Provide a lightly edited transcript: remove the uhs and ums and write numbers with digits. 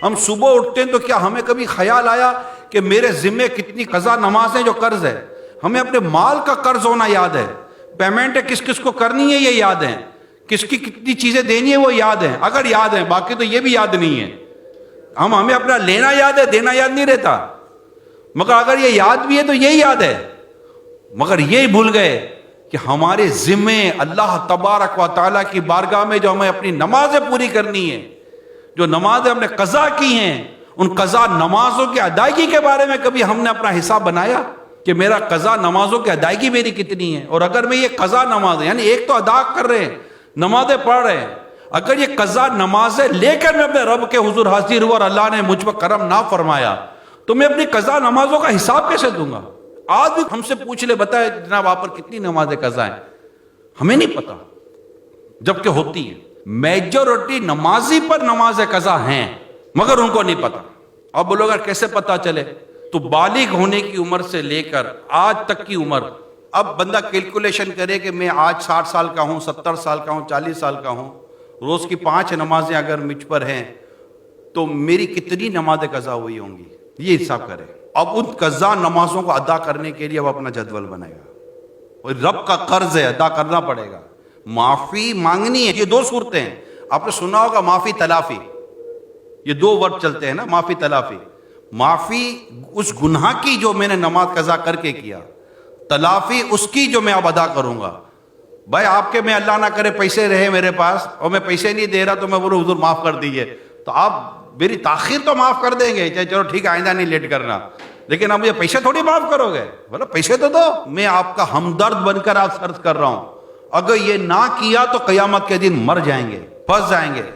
ہم صبح اٹھتے ہیں تو کیا ہمیں کبھی خیال آیا کہ میرے ذمے کتنی قضا نماز ہے جو قرض ہے؟ ہمیں اپنے مال کا قرض ہونا یاد ہے، پیمنٹ کس کس کو کرنی ہے یہ یاد ہے، کس کی کتنی چیزیں دینی ہے وہ یاد ہے، اگر یاد ہے، باقی تو یہ بھی یاد نہیں ہے۔ ہمیں اپنا لینا یاد ہے، دینا یاد نہیں رہتا، مگر اگر یہ یاد بھی ہے تو یہی یاد ہے، مگر یہی بھول گئے کہ ہمارے ذمے اللہ تبارک و تعالیٰ کی بارگاہ میں جو ہمیں اپنی نمازیں پوری کرنی ہے، جو نمازیں ہم نے قضا کی ہیں، ان قضا نمازوں کی ادائیگی کے بارے میں کبھی ہم نے اپنا حساب بنایا کہ میرا قضا نمازوں کی ادائیگی میری کتنی ہے؟ اور اگر میں یہ قضا نماز یعنی ایک تو ادا کر رہے ہیں، نمازیں پڑھ رہے ہیں، اگر یہ قضا نمازیں لے کر میں اپنے رب کے حضور حاضر ہوا اور اللہ نے مجھ پر کرم نہ فرمایا تو میں اپنی قضا نمازوں کا حساب کیسے دوں گا؟ آج بھی ہم سے پوچھ لے، بتائے جناب آپ پر کتنی نمازیں قضا ہیں؟ ہمیں نہیں پتا، جبکہ ہوتی ہیں۔ میجورٹی نمازی پر نماز قضا ہیں مگر ان کو نہیں پتا۔ اب بولو اگر کیسے پتا چلے؟ تو بالغ ہونے کی عمر سے لے کر آج تک کی عمر، اب بندہ کیلکولیشن کرے کہ میں آج 60 سال کا ہوں، 70 سال کا ہوں، 40 سال کا ہوں، روز کی 5 نمازیں اگر مجھ پر ہیں تو میری کتنی نمازیں قضا ہوئی ہوں گی، یہ حساب کرے۔ اب ان قضا نمازوں کو ادا کرنے کے لیے اب اپنا جدول بنائے گا، اور رب کا قرض ہے، ادا کرنا پڑے گا، معافی مانگنی ہے۔ یہ 2 صورتیں ہیں، آپ نے سنا ہوگا معافی تلافی، یہ 2 ورڈ چلتے ہیں نا، معافی تلافی۔ معافی اس گناہ کی جو میں نے نماز قضا کر کے کیا، تلافی اس کی جو میں اب ادا کروں گا۔ بھائی آپ کے میں اللہ نہ کرے پیسے رہے میرے پاس اور میں پیسے نہیں دے رہا تو میں بولوں حضور معاف کر دیجئے، تو آپ میری تاخیر تو معاف کر دیں گے، چلو ٹھیک ہے آئندہ نہیں لیٹ کرنا، لیکن اب مجھے پیسے تھوڑی معاف کرو گے، بولو پیسے تو دو، میں آپ کا ہمدرد بن کر آپ سے عرض کر رہا ہوں، اگر یہ نہ کیا تو قیامت کے دن مر جائیں گے، پھنس جائیں گے۔